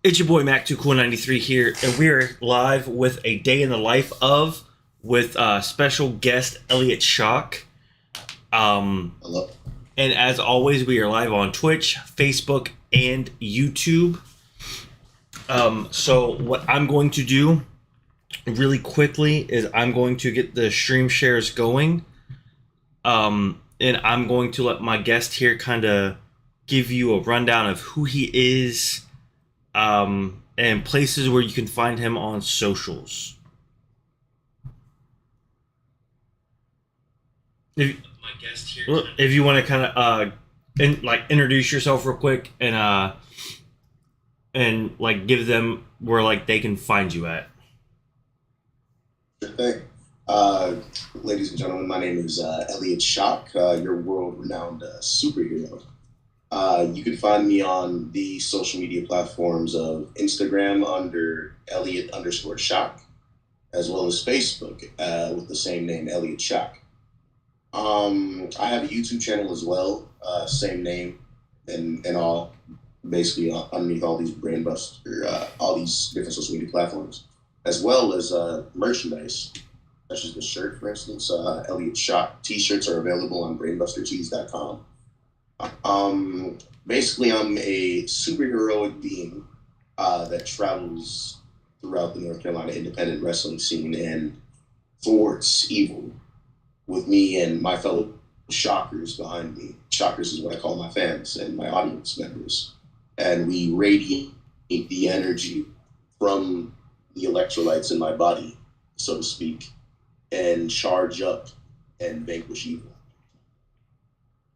It's your boy Mac2Cool93 here, and we are live with a day in the life of with special guest Elliot Shock. Hello. And as always, we are live on Twitch, Facebook, and YouTube. So what I'm going to do really quickly is I'm going to get the stream shares going. And I'm going to let my guest here kind of give you a rundown of who he is. And places where you can find him on socials. If you want to kind of introduce yourself real quick and like give them where like they can find you at. Sure thing. Ladies and gentlemen, my name is Elliot Shock, your world-renowned superhero. You can find me on the social media platforms of Instagram under Elliot_Shock, as well as Facebook with the same name, Elliot Shock. I have a YouTube channel as well, same name and all, basically underneath all these all these different social media platforms, as well as merchandise, such as the shirt, for instance. Elliot Shock t-shirts are available on brainbustertees.com. Basically, I'm a superheroic being that travels throughout the North Carolina independent wrestling scene and thwarts evil with me and my fellow shockers behind me. Shockers is what I call my fans and my audience members. And we radiate the energy from the electrolytes in my body, so to speak, and charge up and vanquish evil.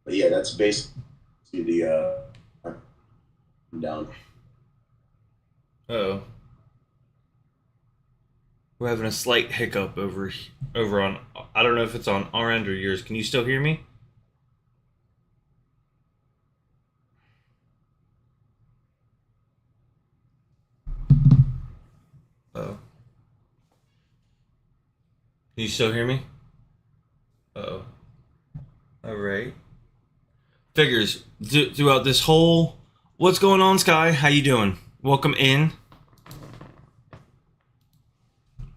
But yeah, that's basically the down. Oh, we're having a slight hiccup over on. I don't know if it's on our end or yours. Can you still hear me? Oh, can you still hear me? Oh, all right. Figures throughout this whole. What's going on, Sky? How you doing? Welcome in.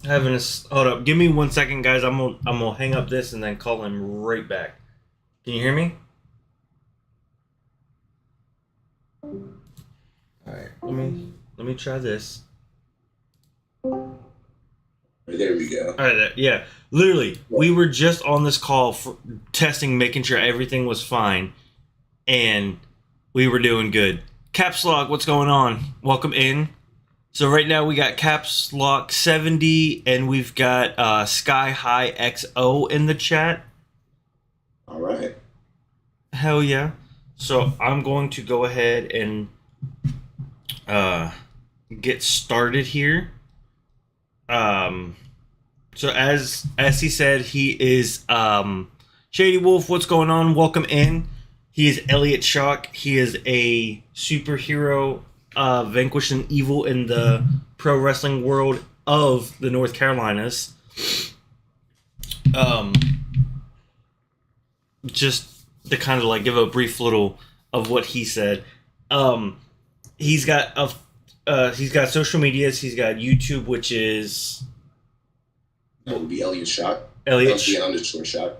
Hold up. Give me 1 second, guys. I'm gonna hang up this and then call him right back. Can you hear me? All right. Let me try this. There we go. All right. Yeah. Literally, we were just on this call for testing, making sure everything was fine, and we were doing good. Caps Lock, what's going on? Welcome in. So right now we got Caps Lock 70 and we've got Sky High XO in the chat. All right. Hell yeah. So I'm going to go ahead and get started here. So as he said, he is Shady Wolf, what's going on? Welcome in. He is Elliot Shock. He is a superhero vanquishing evil in the pro wrestling world of the North Carolinas. Just to kind of like give a brief little of what he said. He's got social medias. He's got YouTube, which is That would be Elliot Shock. Elliot _Shock.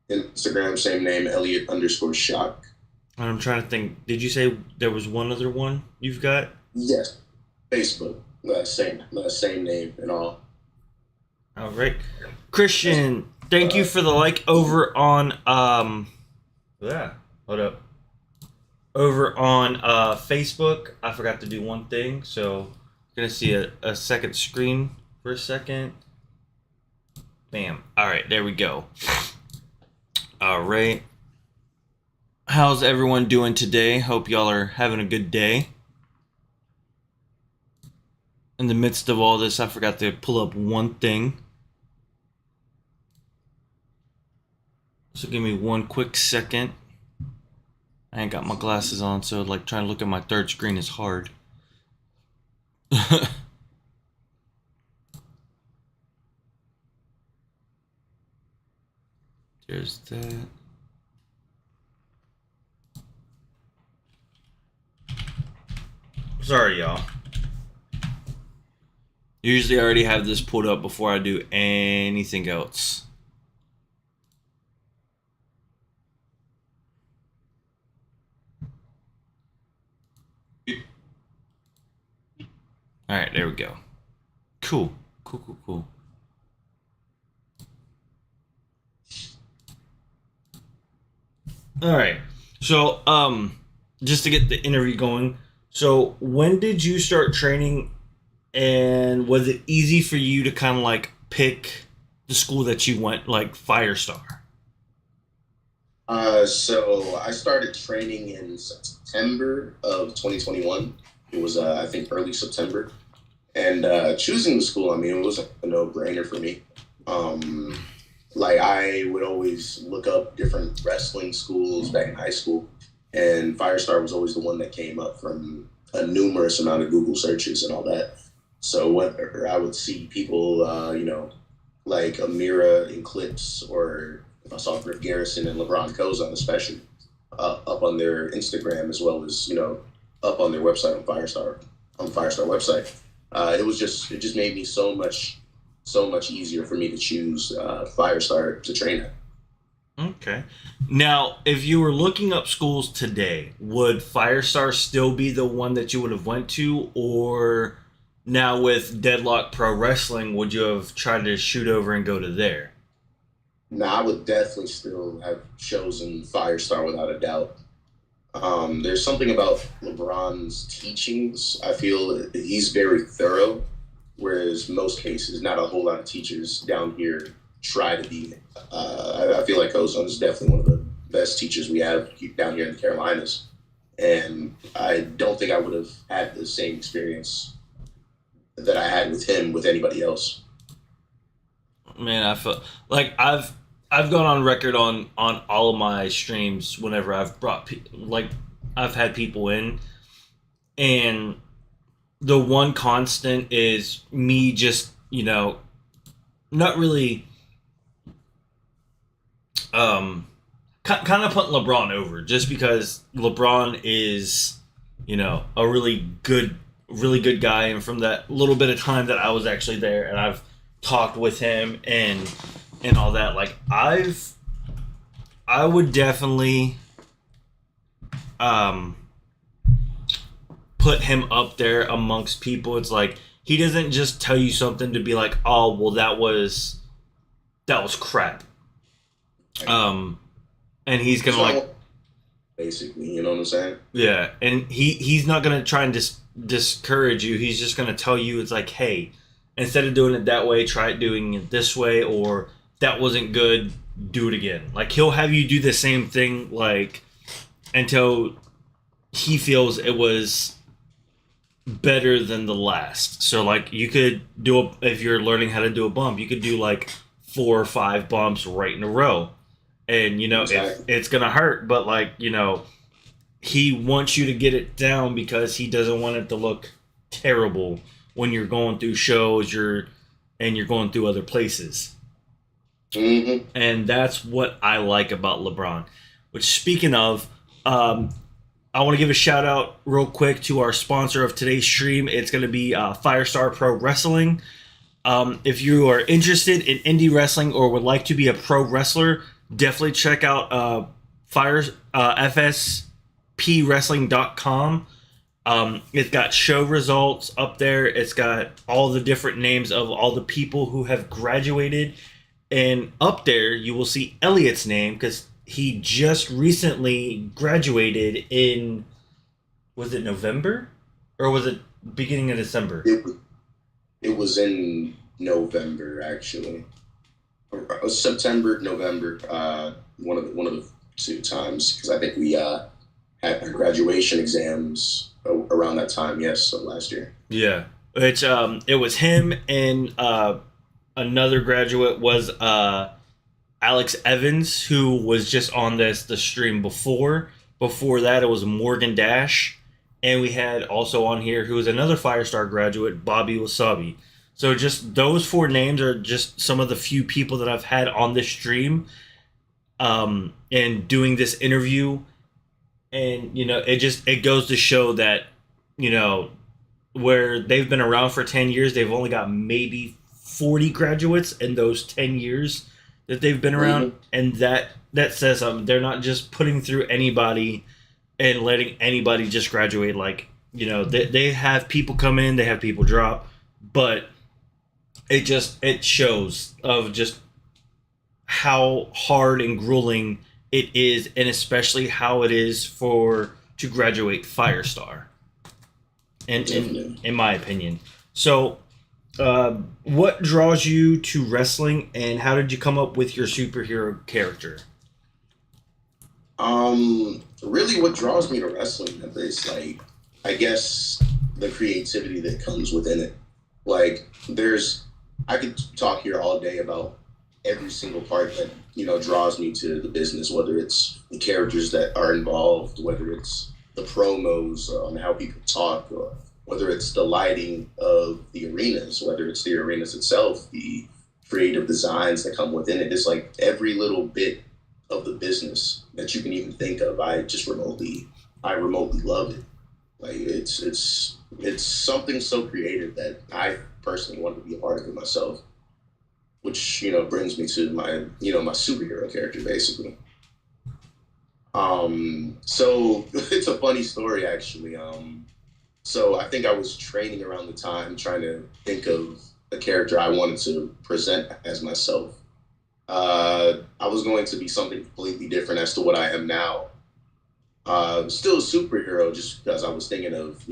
Instagram, same name, Elliot_Shock. I'm trying to think. Did you say there was one other one you've got? Yes. Facebook, same name and all. All right, Christian. Thank you for the like over on Yeah. Hold up. Over on Facebook. I forgot to do one thing, so I'm gonna see a second screen for a second. Bam. All right, there we go. All right. How's everyone doing today? Hope y'all are having a good day. In the midst of all this, I forgot to pull up one thing. So give me one quick second. I ain't got my glasses on, so like trying to look at my third screen is hard. There's that. Sorry, y'all. Usually I already have this pulled up before I do anything else. All right, there we go. Cool. All right. So, just to get the interview going. So, when did you start training, and was it easy for you to kind of like pick the school that you went, like Firestar? So I started training in September of 2021. It was, I think, early September. And choosing the school, I mean, it was a no-brainer for me. Um, like I would always look up different wrestling schools back in high school, and Firestar was always the one that came up from a numerous amount of Google searches and all that. So whether I would see people, like Amira in clips, or if I saw Griff Garrison and LeBron Kozan especially, up on their Instagram, as well as up on their website on Firestar website. It just made me so much easier for me to choose Firestar to train at. Okay. Now, if you were looking up schools today, would Firestar still be the one that you would have went to, or now with Deadlock Pro Wrestling, would you have tried to shoot over and go to there? Now, I would definitely still have chosen Firestar without a doubt. There's something about LeBron's teachings. I feel he's very thorough, whereas most cases, not a whole lot of teachers down here try to be. I feel like Ozone is definitely one of the best teachers we have down here in the Carolinas, and I don't think I would have had the same experience that I had with him with anybody else. Man, I feel like I've gone on record on all of my streams whenever I've brought like I've had people in, and the one constant is me just not really kind of putting LeBron over, just because LeBron is a really good guy, and from that little bit of time that I was actually there and I've talked with him and all that, like I would definitely put him up there amongst people. It's like he doesn't just tell you something to be like, oh well, that was crap. And he's gonna like, basically, you know what I'm saying? yeah, and he's not gonna try and discourage you. He's just gonna tell you, it's like, hey, instead of doing it that way, try doing it this way, or that wasn't good, do it again. Like he'll have you do the same thing, like until he feels it was better than the last. So like you could if you're learning how to do a bump, you could do like 4 or 5 bumps right in a row. And Exactly. it's gonna hurt, but like he wants you to get it down because he doesn't want it to look terrible when you're going through shows, you're going through other places. Mm-hmm. And that's what I like about LeBron. Which, speaking of, I want to give a shout out real quick to our sponsor of today's stream. It's going to be Firestar Pro Wrestling. If you are interested in indie wrestling or would like to be a pro wrestler, definitely check out FSPWrestling.com. It's got show results up there. It's got all the different names of all the people who have graduated. And up there, you will see Elliot's name because he just recently graduated in, was it November? Or was it beginning of December? It was in November, actually. September, November, one of the 2 times, because I think we had our graduation exams around that time. Yes, so last year. Yeah, it was him and another graduate was Alex Evans, who was just on the stream before. Before that, it was Morgan Dash, and we had also on here who was another Firestar graduate, Bobby Wasabi. So just those 4 names are just some of the few people that I've had on this stream, and doing this interview. And it goes to show that where they've been around for 10 years, they've only got maybe 40 graduates in those 10 years that they've been around, Mhm. and that says something. They're not just putting through anybody and letting anybody just graduate. Like, they have people come in, they have people drop, but it shows of just how hard and grueling it is, and especially how it is for to graduate Firestar, and Definitely. in my opinion. So, what draws you to wrestling, and how did you come up with your superhero character? Really, what draws me to wrestling is like, I guess, the creativity that comes within it. Like, I could talk here all day about every single part that draws me to the business, whether it's the characters that are involved, whether it's the promos on how people talk, or whether it's the lighting of the arenas, whether it's the arenas itself, the creative designs that come within it. It's like every little bit of the business that you can even think of. I remotely love it. Like it's something so creative that I personally want to be a part of it myself, which brings me to my superhero character basically. So it's a funny story actually. So I think I was training around the time trying to think of a character I wanted to present as myself. I was going to be something completely different as to what I am now. Still a superhero, just because I was thinking of,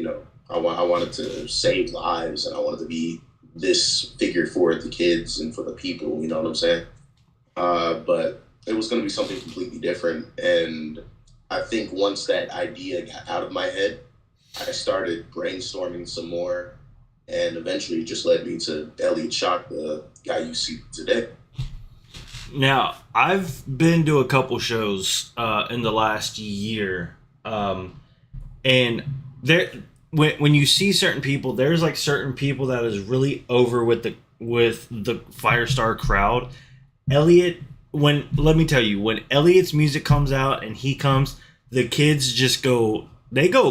I wanted to save lives and I wanted to be this figure for the kids and for the people. You know what I'm saying? But it was going to be something completely different. And I think once that idea got out of my head, I started brainstorming some more, and eventually it just led me to Elliot Shock, the guy you see today. Now, I've been to a couple shows in the last year, and there, when you see certain people, there's like certain people that is really over with the Firestar crowd. Elliot, when let me tell you, when Elliot's music comes out and he comes, the kids just go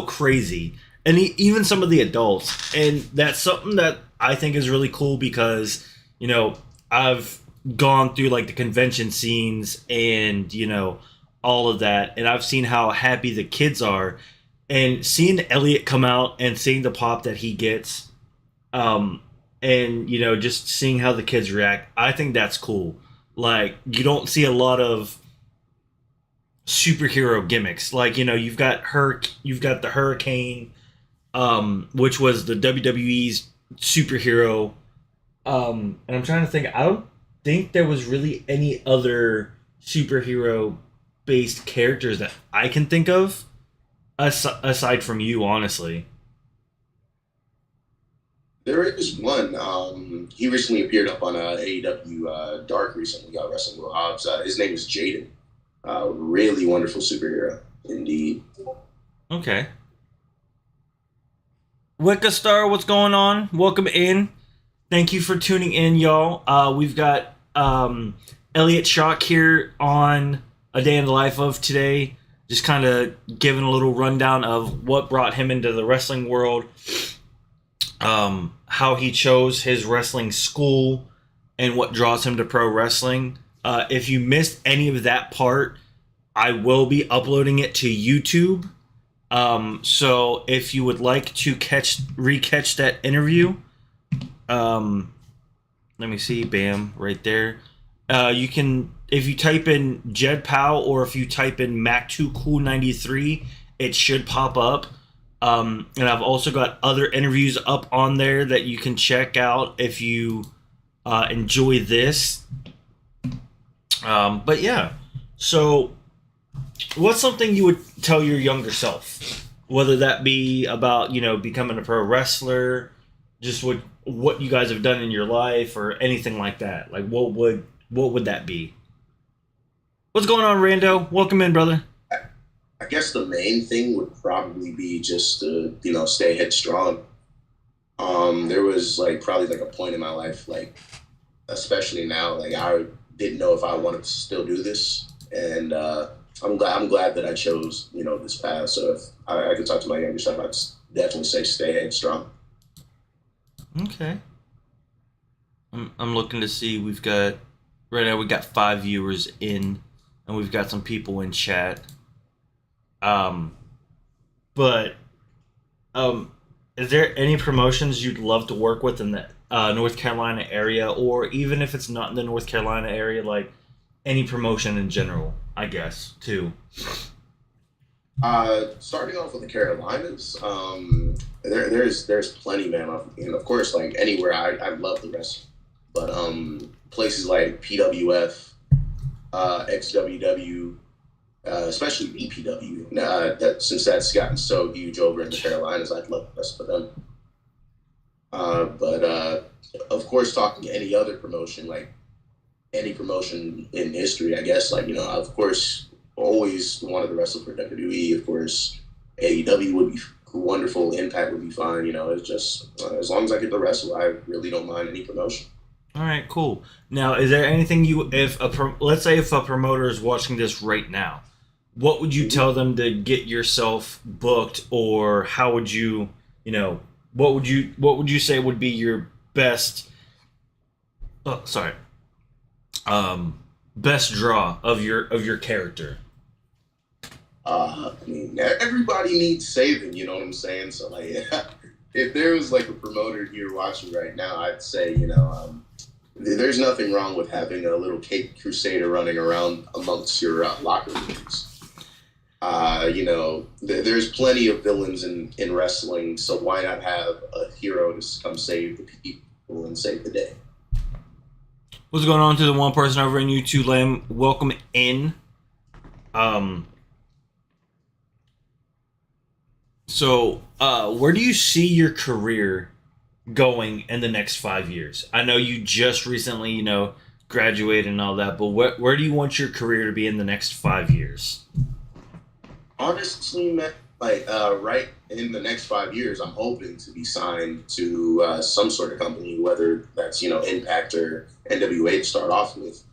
crazy, and even some of the adults, and that's something that I think is really cool because I've gone through like the convention scenes and all of that, and I've seen how happy the kids are, and seeing Elliot come out and seeing the pop that he gets, um, and just seeing how the kids react. I think that's cool. Like, you don't see a lot of superhero gimmicks. Like, you've got the Hurricane, which was the WWE's superhero. And I'm trying to think. I don't think there was really any other superhero based characters that I can think of aside from you, honestly. There is one. He recently appeared up on AEW Dark recently, Wrestling with Hobbs. His name is Jaden. Really wonderful superhero, indeed. Okay. Wicca Star, what's going on? Welcome in. Thank you for tuning in, y'all. We've got Elliot Shock here on A Day in the Life of today. Just kind of giving a little rundown of what brought him into the wrestling world, how he chose his wrestling school, and what draws him to pro wrestling. If you missed any of that part, I will be uploading it to YouTube. So if you would like to recatch that interview, let me see, bam, right there. You can, if you type in Jed Powell or if you type in Mac2Cool93, it should pop up. And I've also got other interviews up on there that you can check out if you enjoy this. But yeah, so what's something you would tell your younger self? Whether that be about, becoming a pro wrestler, just what you guys have done in your life or anything like that. Like what would that be? What's going on, Rando? Welcome in, brother. I guess the main thing would probably be just to stay headstrong. There was like probably like a point in my life, like especially now, like I didn't know if I wanted to still do this, and I'm glad that I chose this path. So if I could talk to my younger self, I'd definitely say stay headstrong. Okay. I'm looking to see. We've got right now. We got 5 viewers in, and we've got some people in chat. Um, but um, is there any promotions you'd love to work with in the North Carolina area, or even if it's not in the North Carolina area, like any promotion in general? I guess too. Starting off with the Carolinas, there's plenty, man. And of course, like anywhere, I love the wrestling, but places like PWF, XWW, especially BPW, that since that's gotten so huge over in the Carolinas, I'd love to wrestle for them. But of course, talking to any other promotion, like any promotion in history, I guess, like of course, always wanted to wrestle for WWE. Of course, AEW would be wonderful. Impact would be fine. It's just as long as I get to wrestle, I really don't mind any promotion. All right, cool. Now, is there anything if let's say if a promoter is watching this right now, what would you tell them to get yourself booked, or how would what would you say would be your best? Oh, sorry. Best draw of your character. I mean, everybody needs saving. You know what I'm saying? So like, if there was like a promoter here watching right now, I'd say there's nothing wrong with having a little Cape Crusader running around amongst your locker rooms. There's plenty of villains in wrestling, so why not have a hero to come save the people and save the day? What's going on to the one person over in YouTube land? Welcome in. So, where do you see your career going in the next 5 years? I know you just recently, graduated and all that, but where do you want your career to be in the next 5 years? Honestly, man, like right in the next 5 years, I'm hoping to be signed to some sort of company, whether that's Impact or NWA to start off with.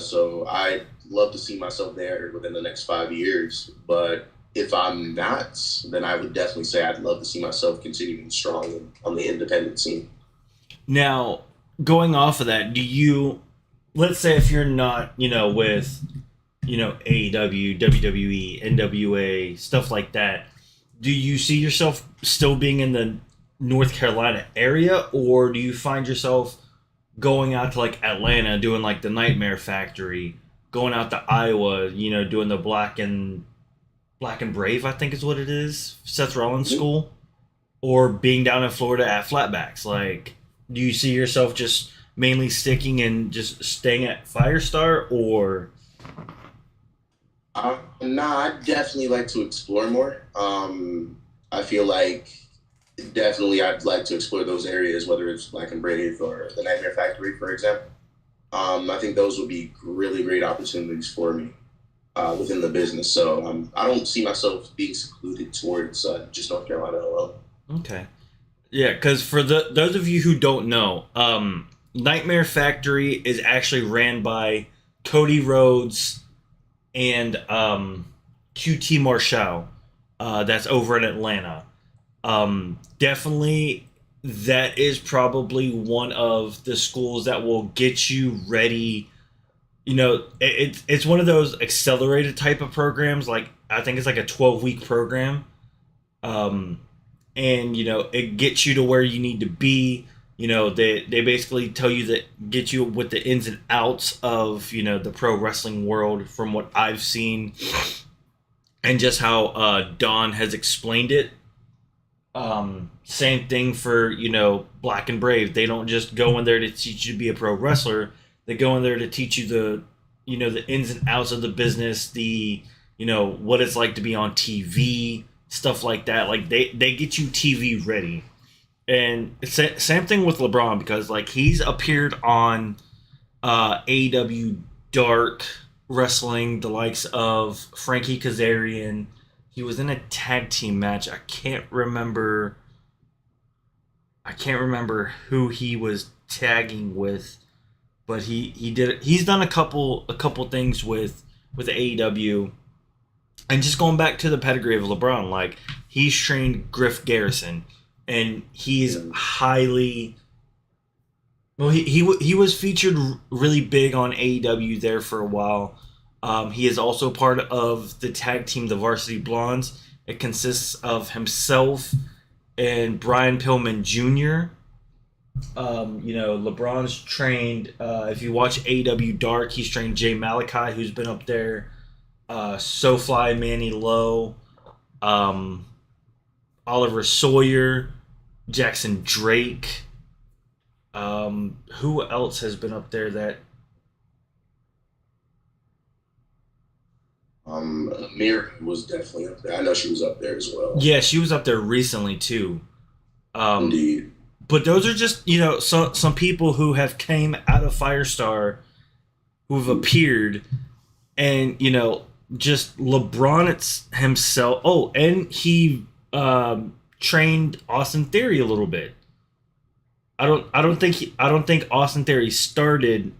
So I'd love to see myself there within the next 5 years. But if I'm not, then I would definitely say I'd love to see myself continuing strong on the independent scene. Now, going off of that, let's say if you're not, with AEW, WWE, NWA, stuff like that, do you see yourself still being in the North Carolina area, or do you find yourself going out to like Atlanta doing like the Nightmare Factory, going out to Iowa, doing the Black and Brave, I think is what it is, Seth Rollins' school, or being down in Florida at Flatbacks? Like, do you see yourself just mainly sticking and just staying at Firestar, or? Nah, I'd definitely like to explore more. I feel like definitely I'd like to explore those areas, whether it's Black and Brave or the Nightmare Factory, for example. I think those would be really great opportunities for me within the business. So I don't see myself being secluded towards just North Carolina alone. Okay. Yeah, because for those of you who don't know, Nightmare Factory is actually ran by Cody Rhodes and QT Marshall. That's over in Atlanta. Definitely, that is probably one of the schools that will get you ready. It's one of those accelerated type of programs. Like, I think it's like a 12-week program. And it gets you to where you need to be. They basically tell you that, get you with the ins and outs of the pro wrestling world, from what I've seen, and just how Don has explained it. Same thing for Black and Brave. They don't just go in there to teach you to be a pro wrestler. They go in there to teach you the ins and outs of the business, the what it's like to be on TV, stuff like that. Like, they get you TV ready. And same thing with LeBron, because like he's appeared on AEW Dark Wrestling, the likes of Frankie Kazarian. He was in a tag team match. I can't remember who he was tagging with, but he did it. He's done a couple things with AEW. And just going back to the pedigree of LeBron, like, he's trained Griff Garrison. and he's highly. Well, he was featured really big on AEW there for a while. He is also part of the tag team, the Varsity Blondes. It consists of himself and Brian Pillman Jr. LeBron's trained. If you watch AEW Dark, he's trained Jay Malachi, who's been up there. SoFly, Manny Lowe, Oliver Sawyer, Jackson Drake. Who else has been up there that? Amir was definitely up there. I know she was up there as well. Yeah, she was up there recently too. Indeed. But those are just some people who have came out of Firestar, who have appeared, and just LeBron himself. Oh, and he trained Austin Theory a little bit. I don't think Austin Theory started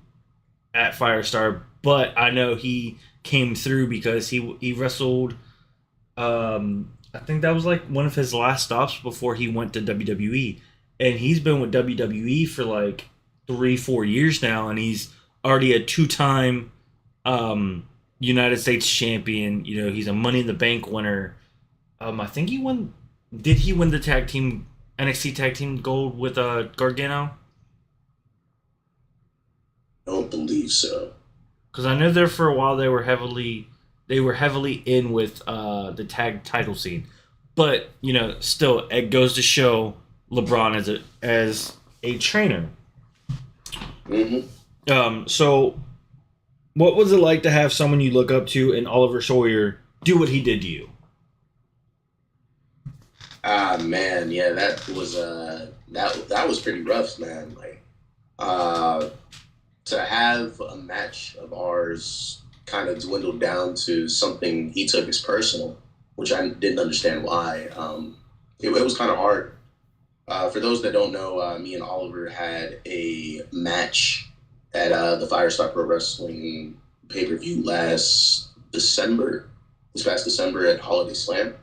at Firestar, but I know he came through because he wrestled. I think that was like one of his last stops before he went to WWE, and he's been with WWE for like 3-4 years now, and he's already a 2-time United States champion. He's a Money in the Bank winner. I think he won. Did he win the NXT tag team gold with Gargano? I don't believe so. Because I know there for a while they were heavily in with the tag title scene, but still it goes to show LeBron as a trainer. Mm-hmm. So what was it like to have someone you look up to in Oliver Sawyer do what he did to you? Man, yeah, that was pretty rough, man. Like, to have a match of ours kind of dwindled down to something he took as personal, which I didn't understand why. It was kind of hard. For those that don't know, me and Oliver had a match at the Firestar Pro Wrestling pay-per-view this past December at Holiday Slam.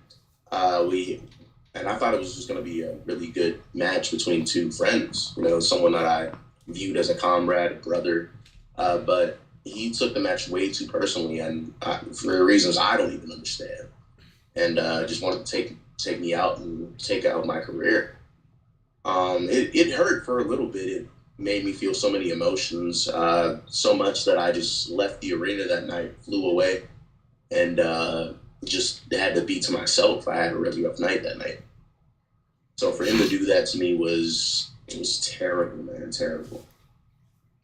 And I thought it was just going to be a really good match between two friends, someone that I viewed as a comrade, a brother. But he took the match way too personally, and for reasons I don't even understand. And just wanted to take me out and take out my career. It hurt for a little bit. It made me feel so many emotions, so much that I just left the arena that night, flew away, and just had to be to myself. I had a really rough night that night. So for him to do that to me it was terrible, man, terrible.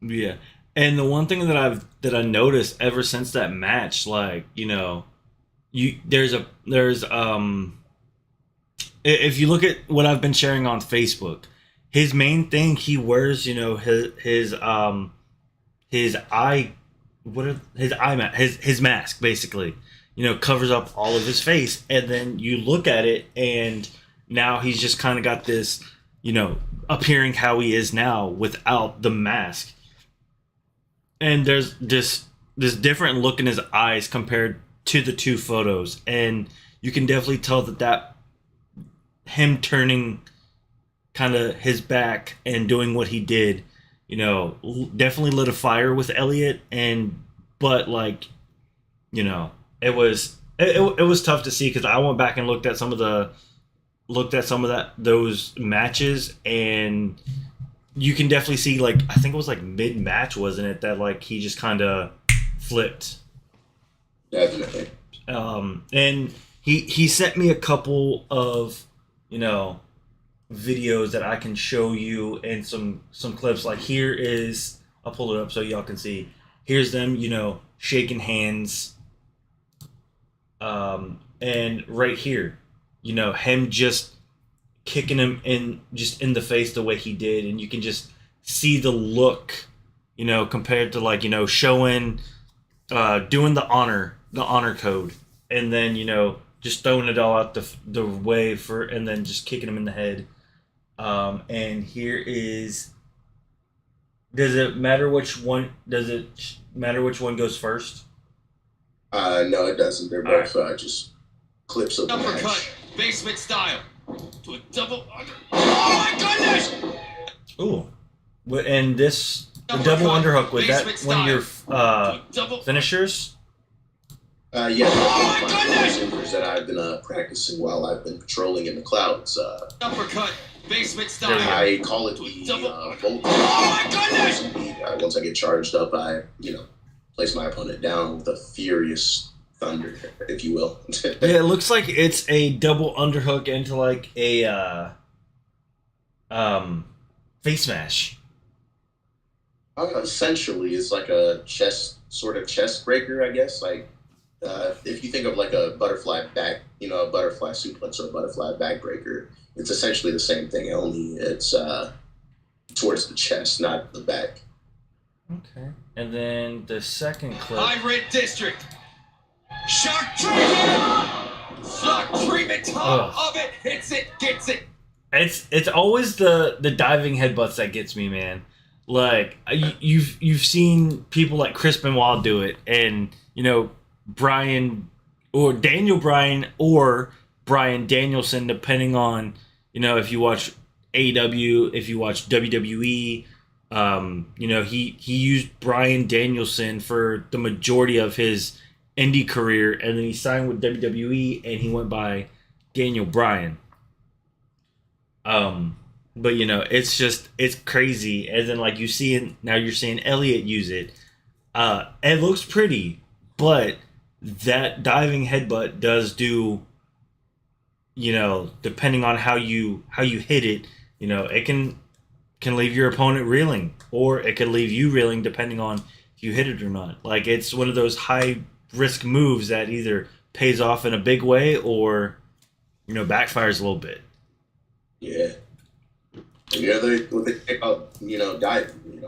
Yeah. And the one thing that I noticed ever since that match, like, there's if you look at what I've been sharing on Facebook, his main thing he wears, his mask basically, covers up all of his face, and then you look at it and now he's just kind of got this, appearing how he is now without the mask. And there's this different look in his eyes compared to the two photos, and you can definitely tell that him turning kind of his back and doing what he did, definitely lit a fire with Elliot. But like, it was tough to see, because I went back and looked at some of those matches, and you can definitely see, like, I think it was like mid-match, wasn't it, that like he just kind of flipped. Definitely. And he sent me a couple of videos that I can show you, and some clips. Like, here is, I'll pull it up so y'all can see. Here's them, shaking hands. And right here, him just kicking him in the face the way he did, and you can just see the look, compared to, like, showing, doing the honor code, and then just throwing it all out the way and then just kicking him in the head. And here is. Does it matter which one goes first? No, it doesn't. They're both just clips of the match. Uppercut, basement style. to a double under. Oh my goodness! Ooh. And this the Uppercut, double underhook, was that basement one of your To a double finishers? Yeah, Oh, one my of my goodness! maneuvers that I've been practicing while I've been patrolling in the clouds. Uppercut, basement There we style. go. I call it the Volt. Oh my goodness! Once I get charged up, I place my opponent down with a furious thunder, if you will. Yeah, it looks like it's a double underhook into like a face smash. Essentially, it's like a chest breaker, I guess. Like if you think of like a butterfly back, a butterfly suplex or a butterfly back breaker, it's essentially the same thing. Only it's towards the chest, not the back. Okay. And then the second clip. High rent district. Shock treatment. Shock treatment. Top of it hits it, gets it. It's always the diving headbutts that gets me, man. Like you've seen people like Chris Benoit do it, and Brian or Daniel Bryan or Brian Danielson, depending on if you watch AEW, if you watch WWE. He used Brian Danielson for the majority of his indie career, and then he signed with WWE, and he went by Daniel Bryan. But it's crazy. And then like you're seeing Elliot use it. It looks pretty, but that diving headbutt does do, depending on how you hit it, it can leave your opponent reeling, or it could leave you reeling depending on if you hit it or not. Like it's one of those high risk moves that either pays off in a big way or backfires a little bit. Yeah. What they think about diving,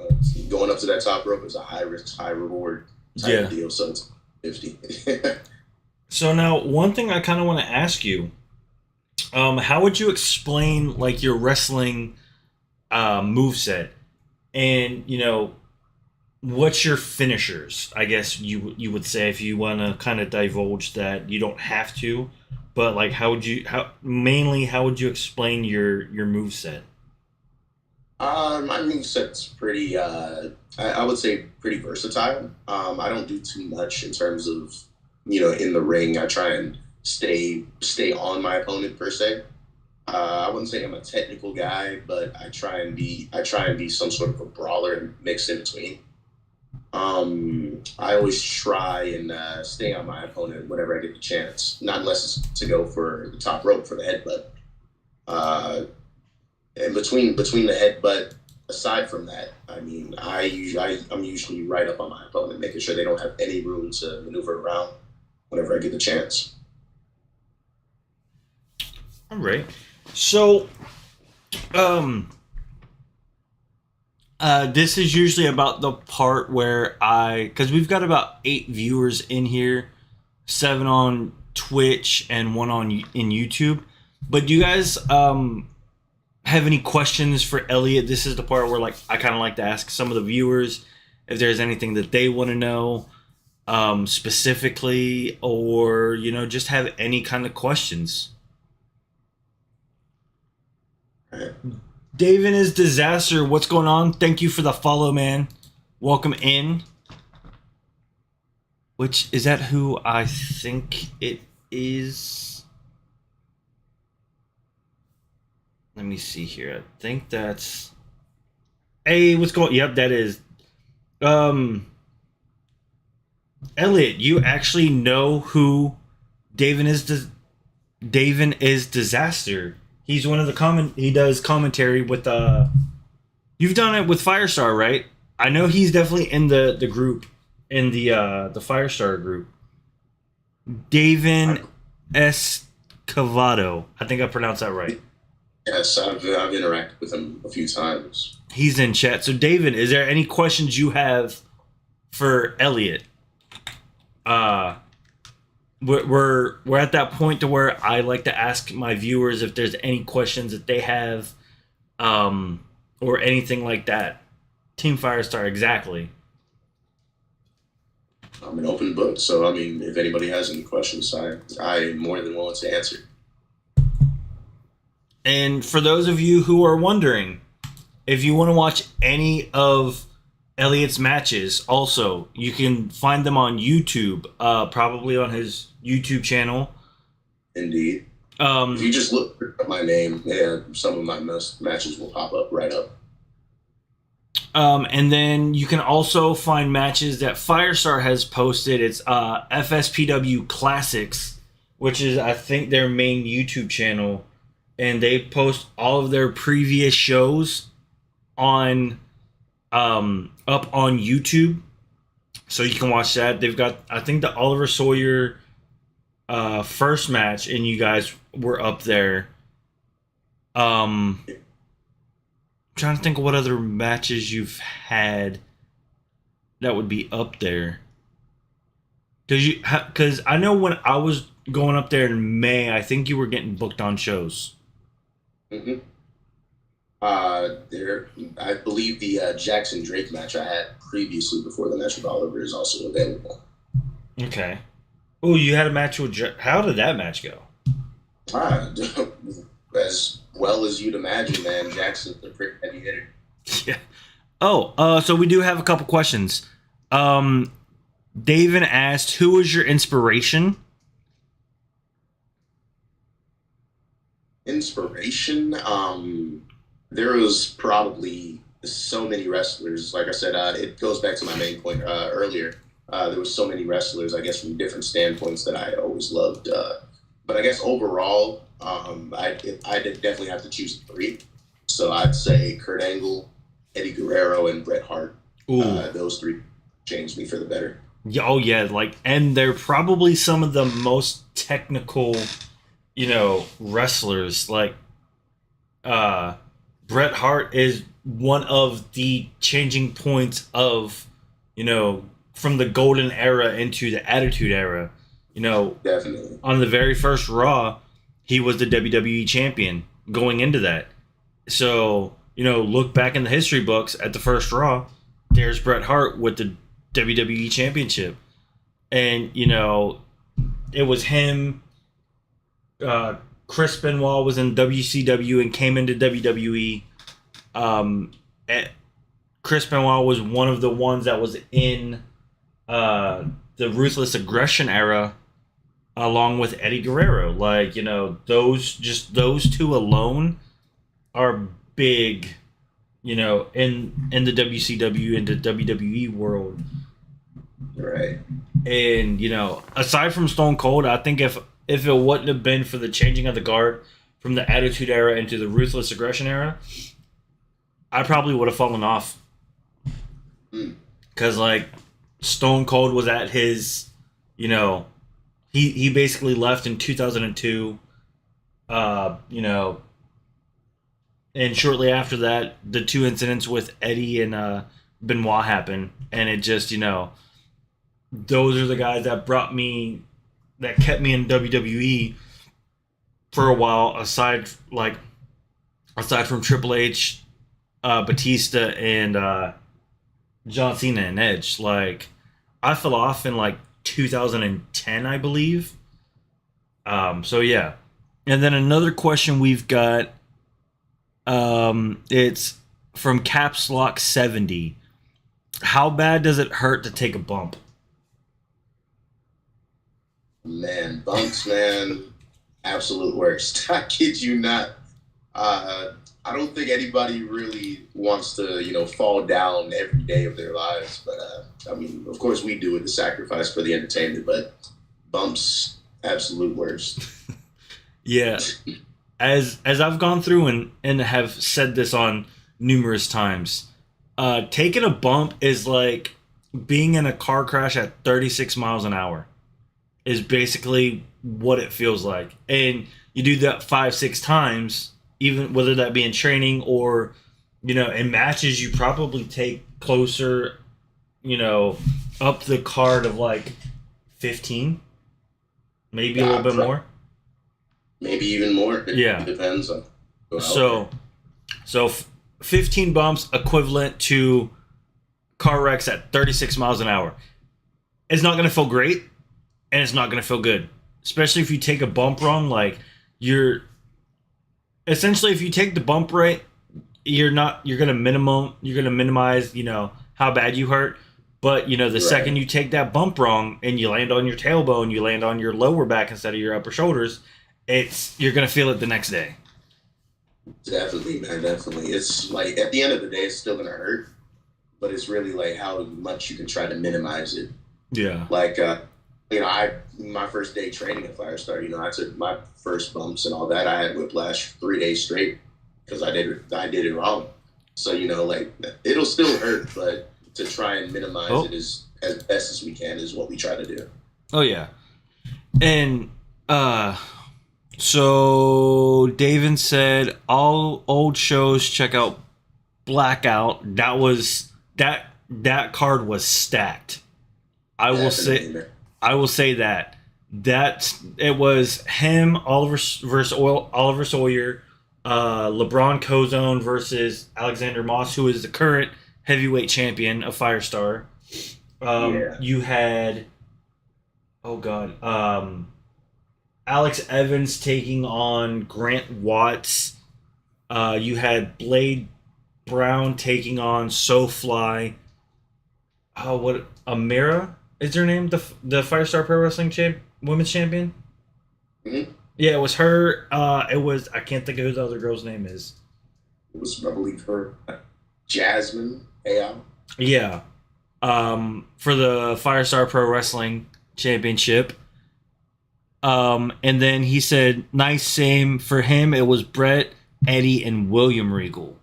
going up to that top rope is a high risk, high reward type of deal. So it's 50. So now, one thing I kind of want to ask you, how would you explain like your wrestling moveset, and what's your finishers? I guess you would say, if you want to kind of divulge that. You don't have to, but like how would you explain your moveset? My moveset's pretty, I would say pretty versatile. I don't do too much in terms of, in the ring. I try and stay on my opponent per se. I wouldn't say I'm a technical guy, but I try and be some sort of a brawler and mix in between. I always try and stay on my opponent whenever I get the chance, not unless it's to go for the top rope for the headbutt. And between the headbutt, aside from that, I mean, I'm usually right up on my opponent, making sure they don't have any room to maneuver around whenever I get the chance. All right. So, this is usually about the part where because we've got about 8 viewers in here, 7 on Twitch and 1 in YouTube. But do you guys have any questions for Elliot? This is the part where like I kind of like to ask some of the viewers if there's anything that they want to know specifically, or just have any kind of questions. David is Disaster. What's going on? Thank you for the follow, man. Welcome in. Which is that who I think it is? Let me see here. I think that's. Hey, what's going? Yep, that is. Elliot, you actually know who David is Disaster. He's one of the he does commentary with you've done it with Firestar, right? I know he's definitely in the group, in the Firestar group. David Escavado. I think I pronounced that right. Yes, I've interacted with him a few times. He's in chat. So David, is there any questions you have for Elliot? We're at that point to where I like to ask my viewers if there's any questions that they have, or anything like that. Team Firestar, exactly. I'm an open book, so I mean, if anybody has any questions, I'm more than willing to answer. And for those of you who are wondering, if you want to watch any of Elliot's matches, also, you can find them on YouTube, probably on his YouTube channel. Indeed. If you just look at my name, yeah, some of my matches will pop up right up. And then you can also find matches that Firestar has posted. It's FSPW Classics, which is, I think, their main YouTube channel. And they post all of their previous shows on up on YouTube. So you can watch that. They've got, I think, the Oliver Sawyer first match, and you guys were up there. I'm trying to think of what other matches you've had that would be up there. Because I know when I was going up there in May, I think you were getting booked on shows. Mm-hmm. I believe the Jackson Drake match I had previously before the match with Oliver is also available. Okay. Oh, you had a match with how did that match go? As well as you'd imagine, man. Jackson's a pretty heavy hitter. Yeah. Oh, so we do have a couple questions. David asked, who was your inspiration? Inspiration? There was probably so many wrestlers. Like I said, it goes back to my main point earlier. There was so many wrestlers, I guess, from different standpoints that I always loved. But I guess overall, I definitely have to choose three. So I'd say Kurt Angle, Eddie Guerrero, and Bret Hart. Those three changed me for the better. Oh yeah, and they're probably some of the most technical, wrestlers. Like, Bret Hart is one of the changing points of, from the golden era into the attitude era. Definitely. On the very first Raw, he was the WWE champion going into that. So, look back in the history books at the first Raw, there's Bret Hart with the WWE championship. And, it was him. Chris Benoit was in WCW and came into WWE. Chris Benoit was one of the ones that was in the Ruthless Aggression era, along with Eddie Guerrero. Those two alone are big, in the WCW and the WWE world. Right. And, aside from Stone Cold, I think if it wouldn't have been for the changing of the guard from the Attitude Era into the Ruthless Aggression Era, I probably would have fallen off. Because, Stone Cold was at his, he basically left in 2002, and shortly after that, the two incidents with Eddie and Benoit happened, and it just, those are the guys that kept me in WWE for a while, aside from Triple H, Batista, and John Cena and Edge. I fell off in 2010, I believe. So yeah. And then another question we've got, it's from Caps Lock 70. How bad does it hurt to take a bump? Man, bumps, man, absolute worst. I kid you not. I don't think anybody really wants to, fall down every day of their lives. But, of course we do it, the sacrifice for the entertainment. But bumps, absolute worst. Yeah. As I've gone through and have said this on numerous times, taking a bump is like being in a car crash at 36 miles an hour. Is basically what it feels like. And you do that 5-6 times, even whether that be in training or, in matches, you probably take closer, up the card of 15, maybe a little bit more. Maybe even more. It depends on. So 15 bumps equivalent to car wrecks at 36 miles an hour. It's not going to feel great. And it's not going to feel good. Especially if you take a bump wrong, essentially, if you take the bump right, you're gonna minimize, how bad you hurt. But the Right. second you take that bump wrong and you land on your tailbone, you land on your lower back instead of your upper shoulders, you're gonna feel it the next day. Definitely, man, definitely. It's like at the end of the day, it's still gonna hurt, but it's really like how much you can try to minimize it. Yeah. Like, my first day training at Firestar, I took my first bumps and all that. I had whiplash 3 days straight because I did it wrong. So like it'll still hurt, but to try and minimize it as best as we can is what we try to do. Oh yeah. And so David said all old shows check out Blackout. That card was stacked. I will say that it was him, Oliver Sawyer, LeBron Cozone versus Alexander Moss, who is the current heavyweight champion of Firestar. You had Alex Evans taking on Grant Watts. You had Blade Brown taking on SoFly. What Amira is her name? The Firestar Pro Wrestling women's champion. Mm-hmm. Yeah, it was her. It was, I can't think of who the other girl's name is. It was, I believe, her Jasmine Ayal. Yeah. For the Firestar Pro Wrestling Championship. And then he said, nice same for him. It was Brett, Eddie, and William Regal.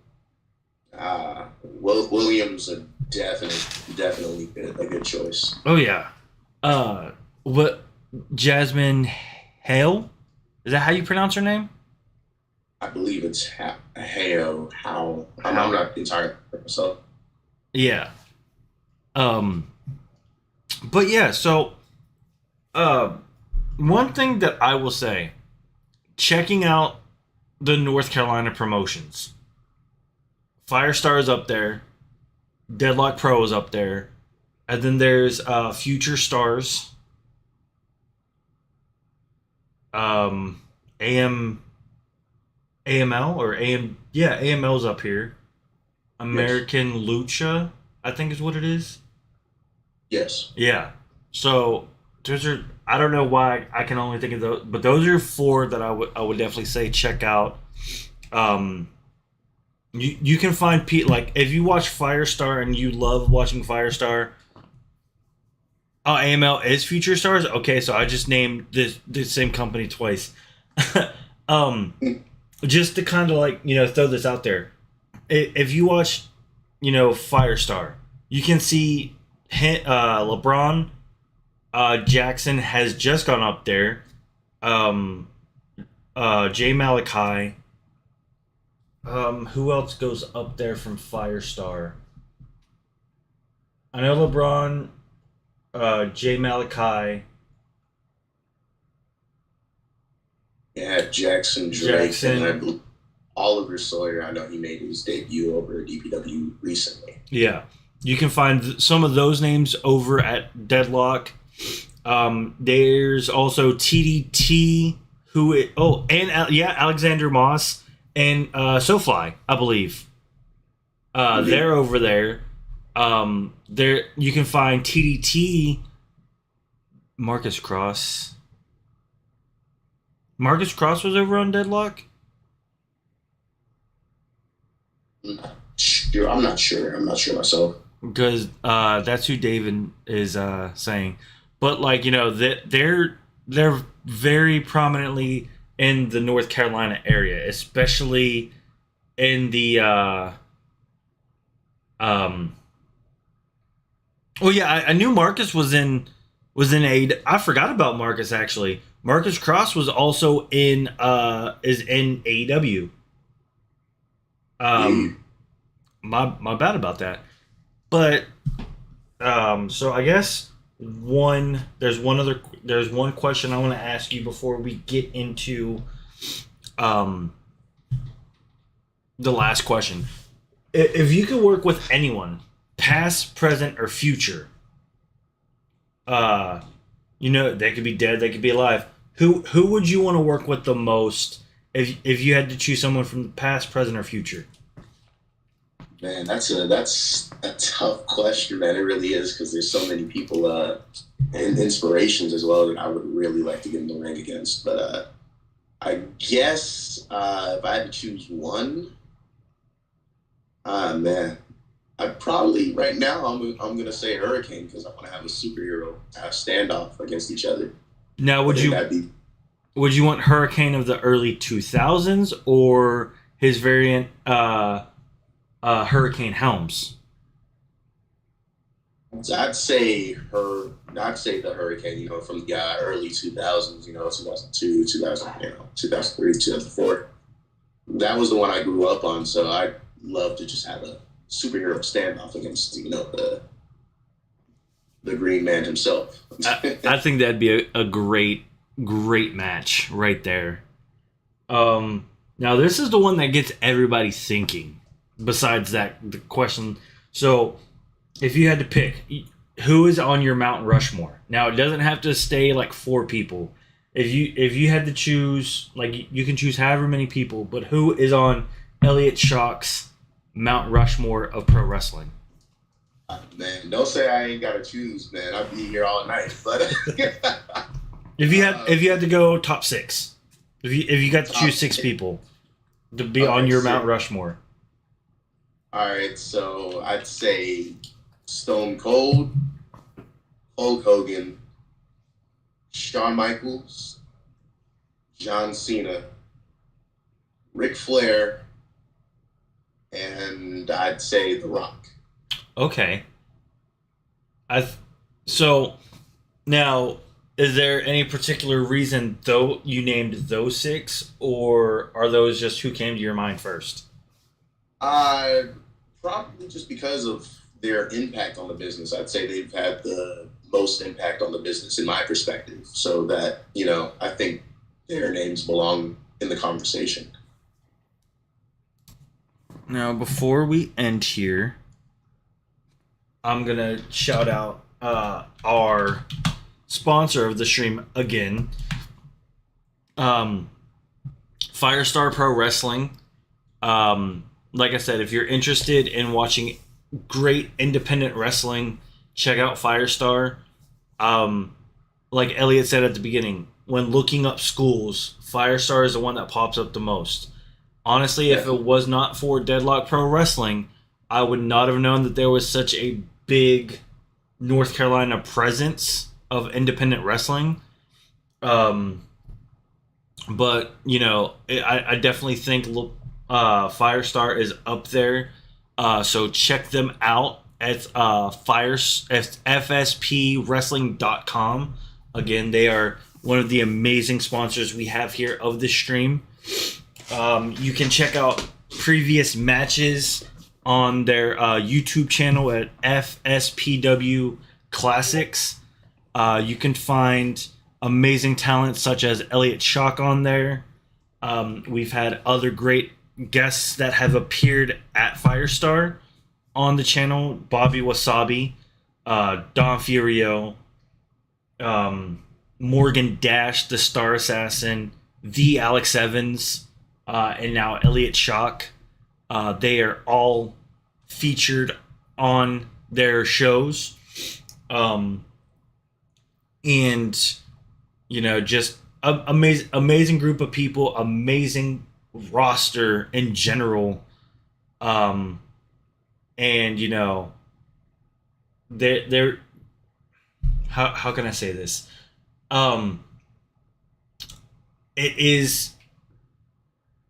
William's a definitely a good choice. Oh yeah. What Jasmine Hale? Is that how you pronounce her name? I believe it's Hayo. How? I'm not entirely sure myself. Yeah. But yeah, so one thing that I will say, checking out the North Carolina promotions. Firestar is up there. Deadlock Pro is up there. And then there's Future Stars. AML or AML's up here. American Lucha, I think is what it is. Yes. Yeah. So those are, I don't know why I can only think of those, but those are four that I would definitely say check out. You can find like if you watch Firestar and you love watching Firestar. Oh, AML is Future Stars? Okay, so I just named the same company twice. Just to kind of like, throw this out there. If you watch, Firestar, you can see LeBron Jackson has just gone up there. Jay Malachi. Who else goes up there from Firestar? I know LeBron, Jay Malachi. Yeah, Jackson Drake, and I believe Oliver Sawyer. I know he made his debut over at DPW recently. Yeah, you can find some of those names over at Deadlock. There's also TDT, Alexander Moss and SoFly, I believe. They're over there. There you can find TDT. Marcus Cross. Marcus Cross was over on Deadlock? I'm not sure. I'm not sure myself. Because that's who David is saying. But they're very prominently in the North Carolina area, especially in the I knew Marcus was in a. I forgot about Marcus actually. Marcus Cross was also in AEW. My bad about that. But so I guess there's one question I want to ask you before we get into the last question. If you could work with anyone, past, present, or future, they could be dead, they could be alive. Who would you want to work with the most if you had to choose someone from the past, present, or future? Man, that's a tough question, man. It really is because there's so many people and inspirations as well that I would really like to get in the ring against. But I guess if I had to choose one, man, I'd probably right now I'm gonna say Hurricane because I want to have a superhero standoff against each other. Now, I think that'd be would you want Hurricane of the early 2000s or his variant Hurricane Helms? I'd say the Hurricane, from the early 2000s, 2002, 2000, 2003, 2004. That was the one I grew up on, so I'd love to just have a superhero standoff against, the Green Man himself. I think that'd be a great match right there. Now this is the one that gets everybody thinking. Besides that, the question. So, if you had to pick, who is on your Mount Rushmore? Now it doesn't have to stay like 4 people. If you had to choose, like you can choose however many people, but who is on Elliot Shock's Mount Rushmore of pro wrestling? Man, don't say I ain't gotta choose, man. I'd be here all night. But if you had to go top 6, if you got to choose 6 people to be on your Mount Rushmore. All right, so I'd say Stone Cold, Hulk Hogan, Shawn Michaels, John Cena, Ric Flair, and I'd say The Rock. Okay. So now, is there any particular reason though you named those 6, or are those just who came to your mind first? Probably just because of their impact on the business. I'd say they've had the most impact on the business in my perspective. So that, I think their names belong in the conversation. Now, before we end here, I'm going to shout out our sponsor of the stream again. Firestar Pro Wrestling. Like I said, if you're interested in watching great independent wrestling, check out Firestar. Like Elliot said at the beginning, when looking up schools, Firestar is the one that pops up the most. Honestly, if it was not for Deadlock Pro Wrestling, I would not have known that there was such a big North Carolina presence of independent wrestling. But, I definitely think Firestar is up there. So check them out at FSPWrestling.com. Again, they are one of the amazing sponsors we have here of this stream. You can check out previous matches on their YouTube channel at FSPW Classics. You can find amazing talent such as Elliot Shock on there. We've had other great guests that have appeared at Firestar on the channel. Bobby Wasabi, Don Furio, Morgan Dash, the Star Assassin, the Alex Evans, and now Elliot Shock. They are all featured on their shows. And, just amazing group of people, amazing roster in general. And, they're how can I say this? It is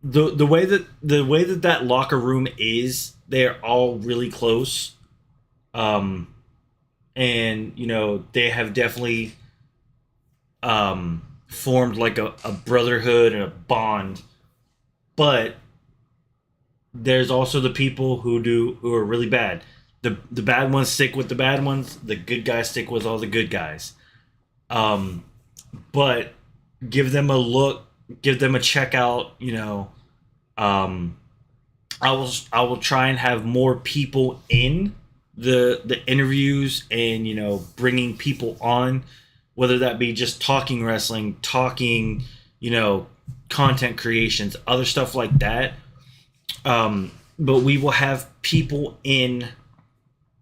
the way that locker room is, they're all really close. And they have definitely formed like a brotherhood and a bond. But there's also the people who are really bad. The bad ones stick with the bad ones. The good guys stick with all the good guys. But give them a look, give them a check out. I will try and have more people in the interviews and bringing people on, whether that be just talking wrestling, talking content creations, other stuff like that. But we will have people in,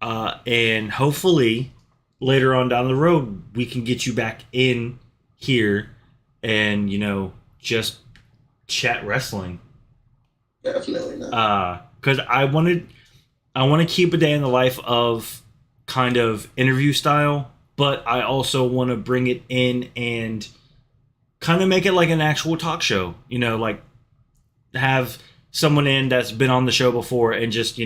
and hopefully later on down the road, we can get you back in here and, just chat wrestling. Definitely not. Because I want to keep a day in the life of kind of interview style, but I also want to bring it in and kind of make it like an actual talk show, like have someone in that's been on the show before, and just,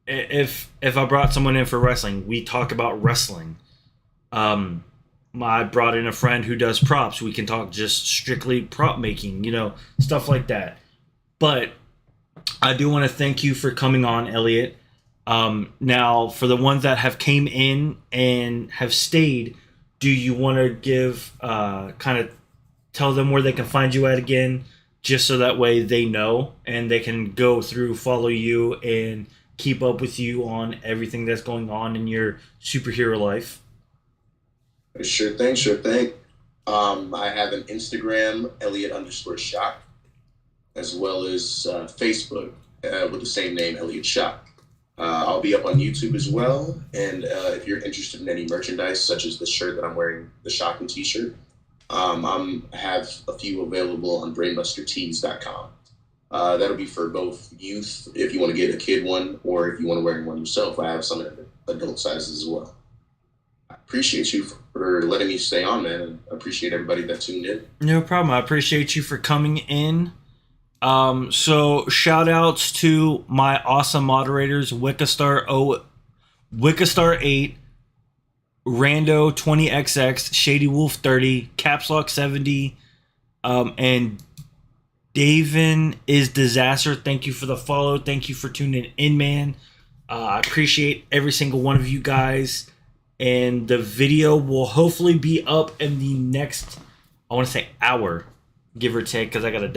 if I brought someone in for wrestling, we talk about wrestling. I brought in a friend who does props. We can talk just strictly prop making, stuff like that. But I do want to thank you for coming on, Elliot. Now, for the ones that have came in and have stayed, do you want to give, kind of tell them where they can find you at again, just so that way they know and they can go through, follow you, and keep up with you on everything that's going on in your superhero life? Sure thing. I have an Instagram, Elliot_Shock, as well as Facebook with the same name, Elliot Shock. I'll be up on YouTube as well, and if you're interested in any merchandise, such as the shirt that I'm wearing, the Shocking t-shirt, I have a few available on brainbustertees.com. That'll be for both youth, if you want to get a kid one, or if you want to wear one yourself. I have some in adult sizes as well. I appreciate you for letting me stay on, man, and I appreciate everybody that tuned in. No problem. I appreciate you for coming in. So shout outs to my awesome moderators, Wickastar 8, Rando 20XX, Shady Wolf 30, Capslock 70, and Davin is Disaster. Thank you for the follow. Thank you for tuning in, man. I appreciate every single one of you guys. And the video will hopefully be up in the next, I want to say hour, give or take, because I got to download